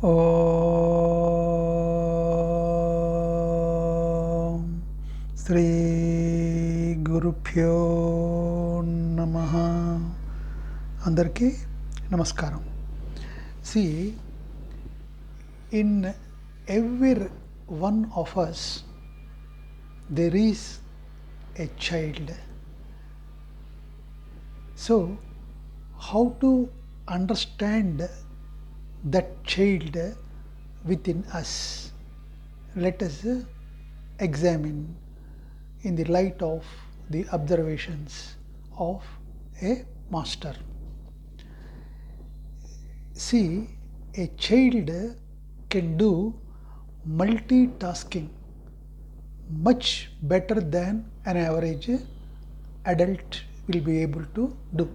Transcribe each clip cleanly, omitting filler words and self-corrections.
ఓం శ్రీ గురుభ్యో నమః. అందరికీ నమస్కారం. See, in every one of us there is a child. So, how to understand that child within us? Let us examine in the light of the observations of a master. See, a child can do multitasking much better than an average adult will be able to do.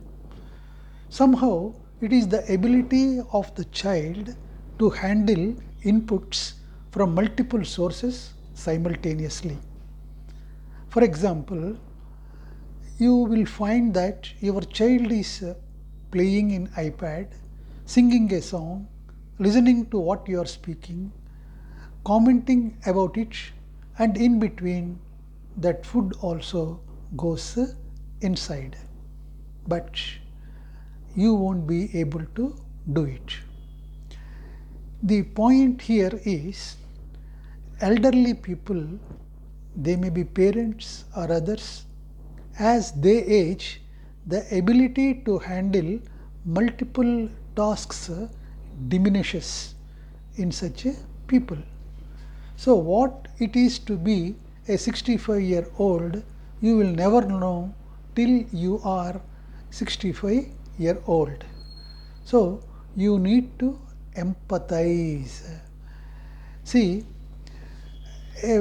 Somehow, it is the ability of the child to handle inputs from multiple sources simultaneously. For example, you will find that your child is playing in iPad, singing a song, listening to what you are speaking, commenting about it, and in between that food also goes inside. But you won't be able to do it. The point here is, elderly people, they may be parents or others, as they age, the ability to handle multiple tasks diminishes in such a people. So what it is to be a 65-year-old, you will never know till you are 65-year-old. So you need to empathize. See, a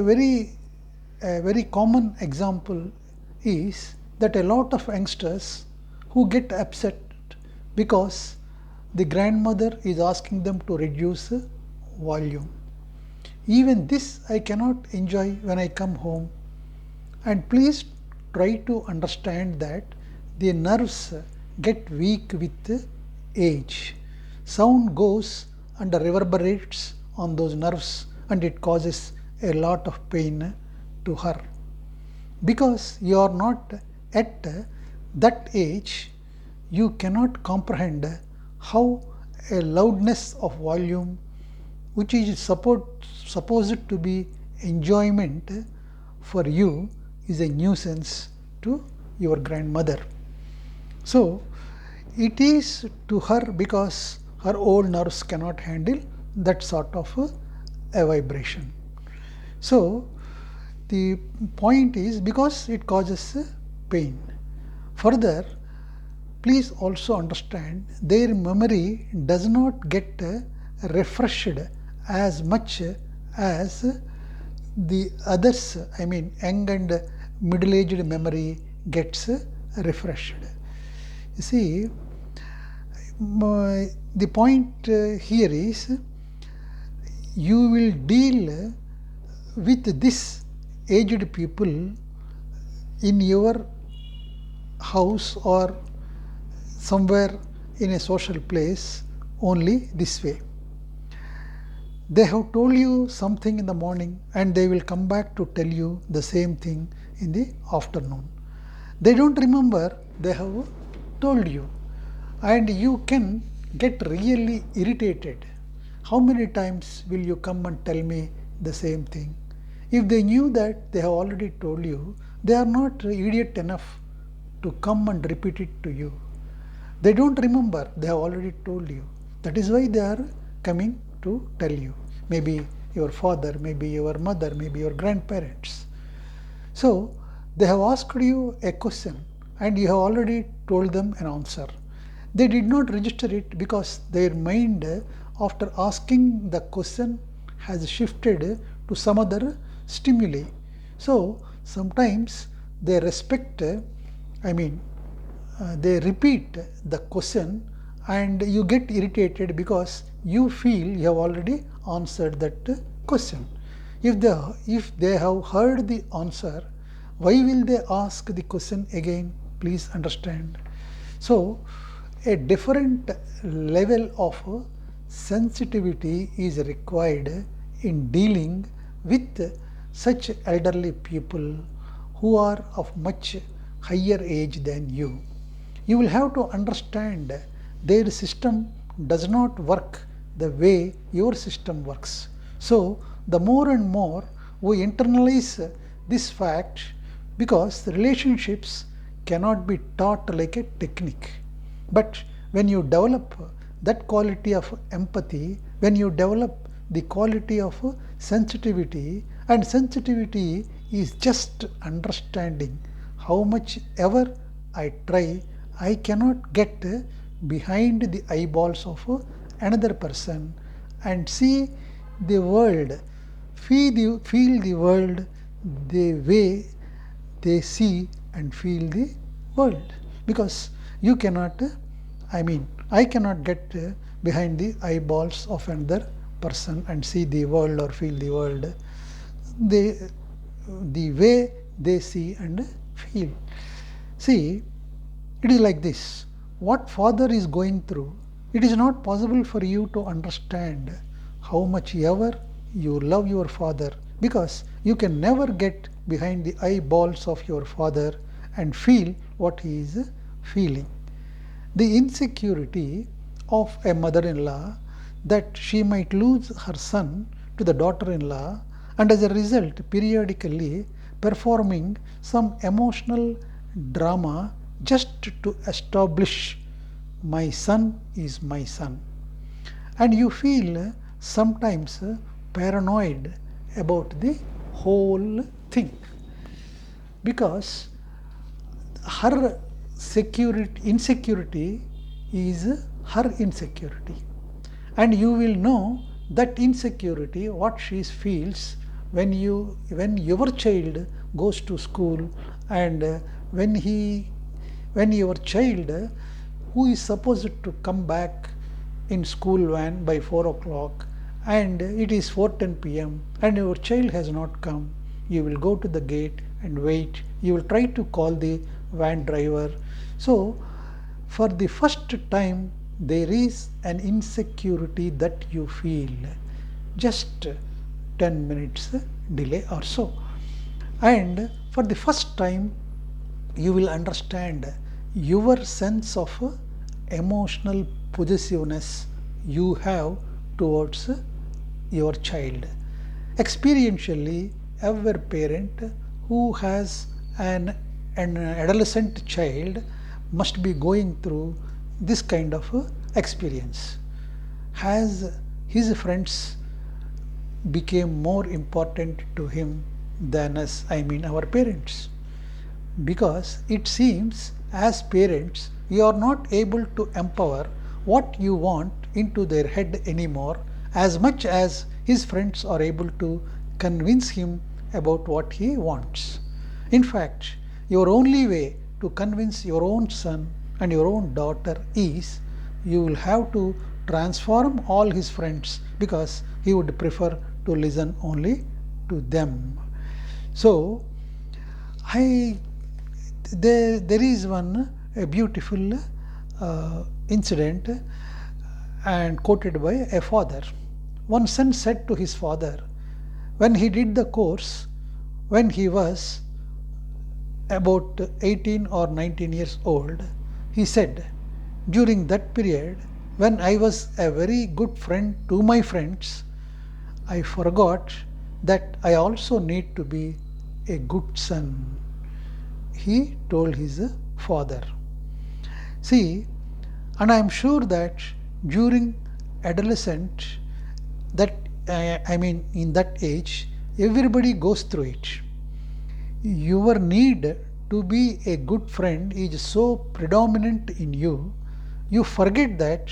very common example is that a lot of youngsters who get upset because the grandmother is asking them to reduce volume. Even this I cannot enjoy when I come home. And please try to understand that the nerves get weak with age. Sound goes and reverberates on those nerves, and it causes a lot of pain to her. Because you are not at that age, you cannot comprehend how a loudness of volume, which is supposed to be enjoyment for you, is a nuisance to your grandmother. So it is to her because her old nerves cannot handle that sort of a vibration. So the point is, because it causes pain. Further, please also understand, their memory does not get refreshed as much as the others, I mean young and middle-aged memory gets refreshed. You see, the point here is, you will deal with this aged people in your house or somewhere in a social place only this way. They have told you something in the morning and they will come back to tell you the same thing in the afternoon. They don't remember they have told you, and you can get really irritated. How many times will you come and tell me the same thing? If they knew that they have already told you, they are not idiot enough to come and repeat it to you. They don't remember, they have already told you. That is why they are coming to tell you. Maybe your father, maybe your mother, maybe your grandparents. So they have asked you a question and you have already told them an answer. They did not register it because their mind, after asking the question, has shifted to some other stimuli. So sometimes they they repeat the question and you get irritated because you feel you have already answered that question. If they have heard the answer, why will they ask the question again? Please understand. So a different level of sensitivity is required in dealing with such elderly people who are of much higher age than you. You will have to understand their system does not work the way your system works. So, the more and more we internalize this fact, because relationships cannot be taught like a technique. But when you develop that quality of empathy, when you develop the quality of sensitivity, and sensitivity is just understanding how much ever I try, I cannot get behind the eyeballs of another person and see the world, feel the world the way they see and feel the world. Because you cannot, I cannot get behind the eyeballs of another person and see the world or feel the world the way they see and feel. See, it is like this. What father is going through, it is not possible for you to understand how much ever you love your father, because you can never get behind the eyeballs of your father and feel what he is feeling. The insecurity of a mother-in-law that she might lose her son to the daughter-in-law, and as a result periodically performing some emotional drama just to establish my son is my son. And you feel sometimes paranoid about the whole thing, because her insecurity is her insecurity, and you will know that insecurity what she feels when your child goes to school, and when your child who is supposed to come back in school van by 4 o'clock and it is 4:10 p.m. and your child has not come, you will go to the gate and wait. You will try to call the van driver. So, for the first time, there is an insecurity that you feel, just 10 minutes delay or so. And for the first time, you will understand your sense of emotional possessiveness you have towards your child. Experientially, every parent who has an adolescent child must be going through this kind of experience. Has his friends became more important to him than us, our parents? Because it seems as parents you are not able to empower what you want into their head anymore, as much as his friends are able to convince him about what he wants. In fact, your only way to convince your own son and your own daughter is you will have to transform all his friends, because he would prefer to listen only to them. So, there is one a beautiful incident and quoted by a father. One son said to his father, when he did the course, when he was about 18 or 19 years old, he said, during that period, when I was a very good friend to my friends, I forgot that I also need to be a good son. He told his father. See, and I am sure that during adolescent, that in that age, everybody goes through it. Your need to be a good friend is so predominant in you, you forget that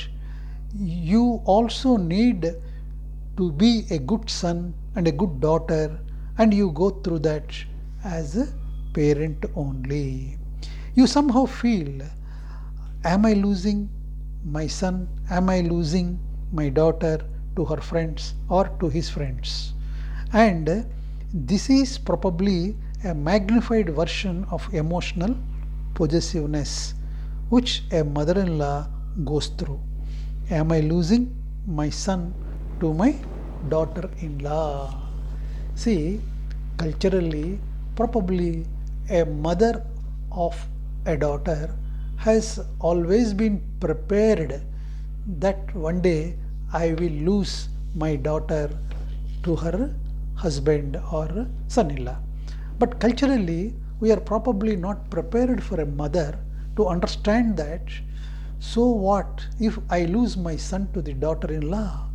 you also need to be a good son and a good daughter, and you go through that as a parent only. You somehow feel, am I losing my son? Am I losing my daughter to her friends or to his friends? And this is probably a magnified version of emotional possessiveness which a mother-in-law goes through. Am I losing my son to my daughter-in-law. See, culturally, probably a mother of a daughter has always been prepared that one day I will lose my daughter to her husband or son-in-law. But culturally, we are probably not prepared for a mother to understand that. So what if I lose my son to the daughter-in-law?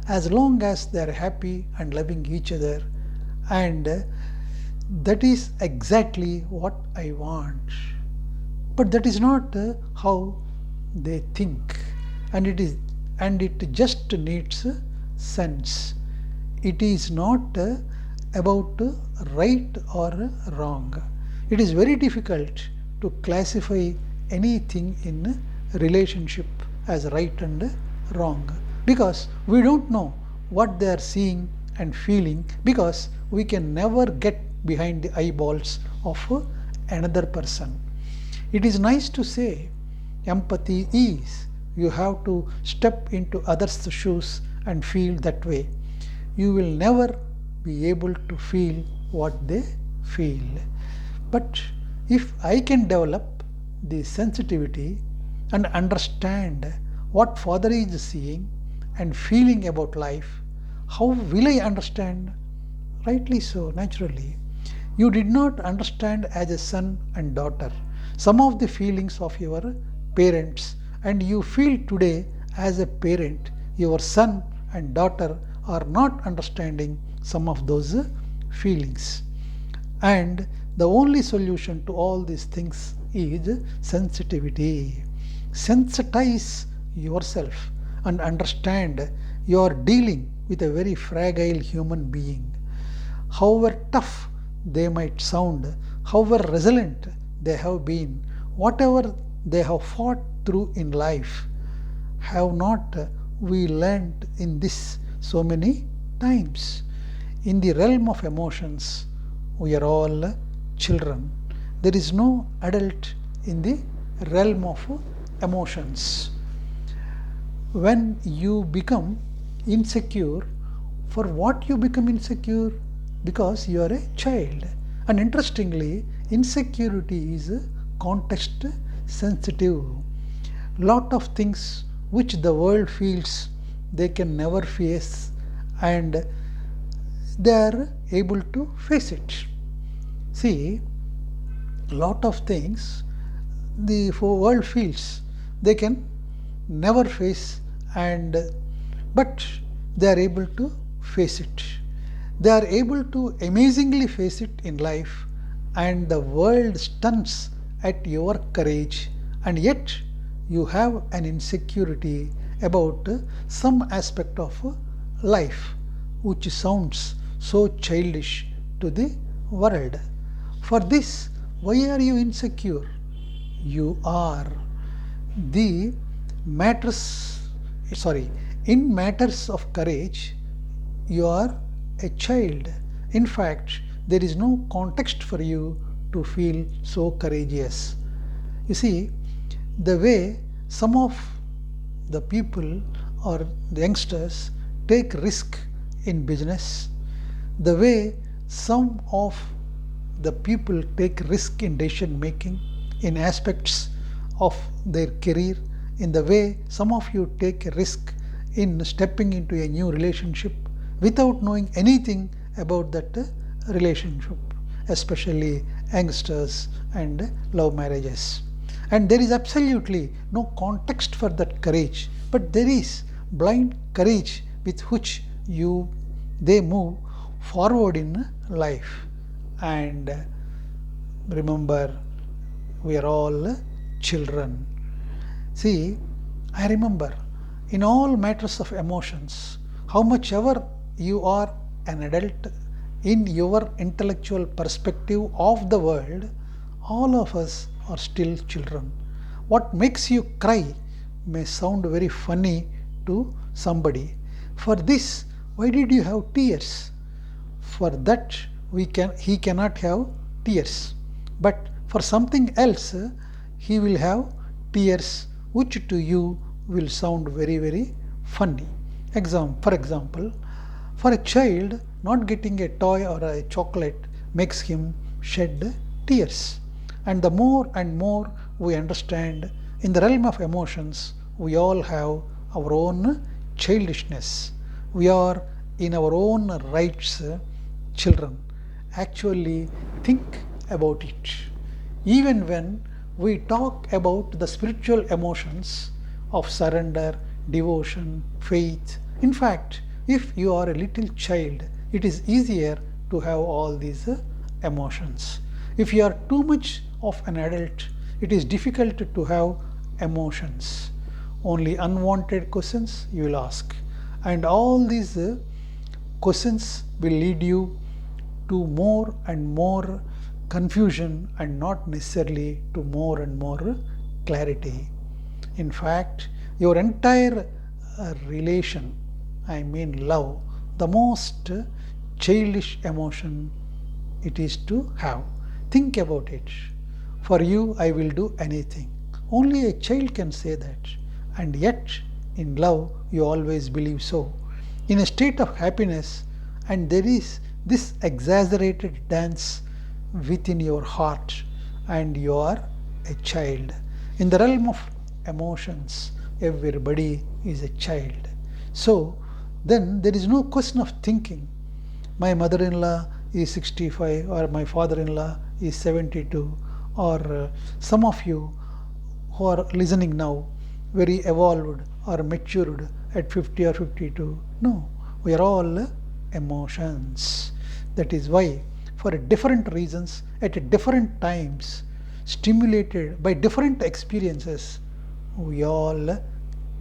As long as they are happy and loving each other, and that is exactly what I want. But that is not how they think, and it just needs sense. It is not about right or wrong. It is very difficult to classify anything in relationship as right and wrong, because we don't know what they are seeing and feeling, because we can never get behind the eyeballs of another person. It is nice to say empathy is you have to step into others' shoes and feel that way. You will never be able to feel what they feel. But if I can develop the sensitivity and understand what father is seeing and feeling about life, how will I understand? Rightly so, naturally. You did not understand as a son and daughter some of the feelings of your parents, and you feel today as a parent your son and daughter are not understanding some of those feelings. And the only solution to all these things is sensitivity. Sensitize yourself and understand you are dealing with a very fragile human being. However tough they might sound, however resilient they have been, whatever they have fought through in life, have not we learned in this so many times? In the realm of emotions, we are all children. There is no adult in the realm of emotions. When you become insecure, for what you become insecure? Because you are a child. And interestingly, insecurity is context sensitive. Lot of things which the world feels they can never face, and they are able to face it. See, lot of things the world feels they can never face, and but they are able to face it. They are able to amazingly face it in life, and the world stuns at your courage, and yet you have an insecurity about some aspect of life which sounds so childish to the world. For this, why are you insecure? You are the matters, sorry, in matters of courage, you are a child. In fact, there is no context for you to feel so courageous. You see, the way some of the people or the youngsters take risk in business, the way some of the people take risk in decision making in aspects of their career, in the way some of you take a risk in stepping into a new relationship without knowing anything about that relationship, especially youngsters and love marriages. And there is absolutely no context for that courage, but there is blind courage with which they move forward in life. And remember, we are all children. See, I remember in all matters of emotions, how much ever you are an adult in your intellectual perspective of the world, all of us are still children. What makes you cry may sound very funny to somebody. For this, why did you have tears? For that, he cannot have tears. But for something else, he will have tears, which to you will sound very, very funny. For example, for a child, not getting a toy or a chocolate makes him shed tears. And more we understand in the realm of emotions, we all have our own childishness. We are in our own rights, children. Actually, think about it. Even when we talk about the spiritual emotions of surrender, devotion, faith, in fact, if you are a little child, it is easier to have all these emotions. If you are too much of an adult, it is difficult to have emotions. Only unwanted questions you will ask. And all these questions will lead you to more and more confusion and not necessarily to more and more clarity. In fact, your entire relation, I mean love, the most childish emotion it is to have. Think about it. For you, I will do anything. Only a child can say that. And yet, in love, you always believe so. In a state of happiness, and there is this exaggerated dance within your heart, and you are a child. In the realm of emotions, everybody is a child. So, then there is no question of thinking my mother-in-law is 65 or my father-in-law is 72, or some of you who are listening now very evolved or matured at 50 or 52. No, we are all emotions. That is why for different reasons at different times, stimulated by different experiences, we all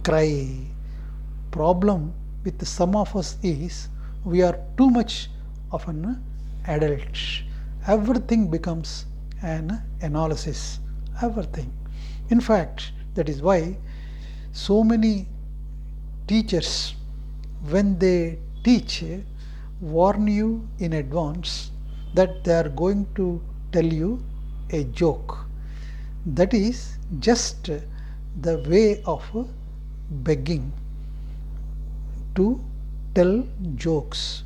cry. Problem with some of us is we are too much of an adult. Everything becomes an analysis. Everything. In fact, that is why so many teachers, when they teach, warn you in advance that they are going to tell you a joke. That is just the way of begging to tell jokes.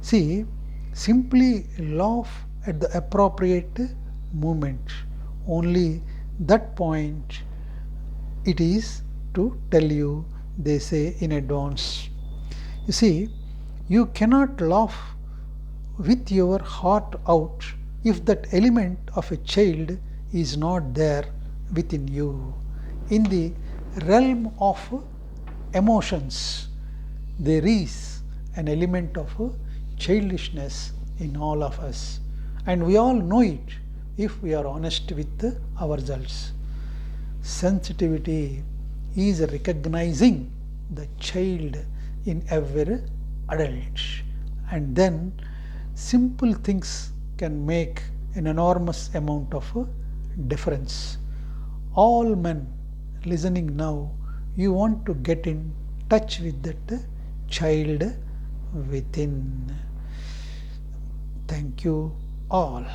See, simply laugh at the appropriate moment. Only that point it is to tell you, they say in advance. You see, you cannot laugh with your heart out if that element of a child is not there within you. In the realm of emotions, there is an element of childishness in all of us, and we all know it if we are honest with ourselves. Sensitivity is recognizing the child in every adult, and then simple things can make an enormous amount of difference. All men listening now, you want to get in touch with that child within. Thank you all.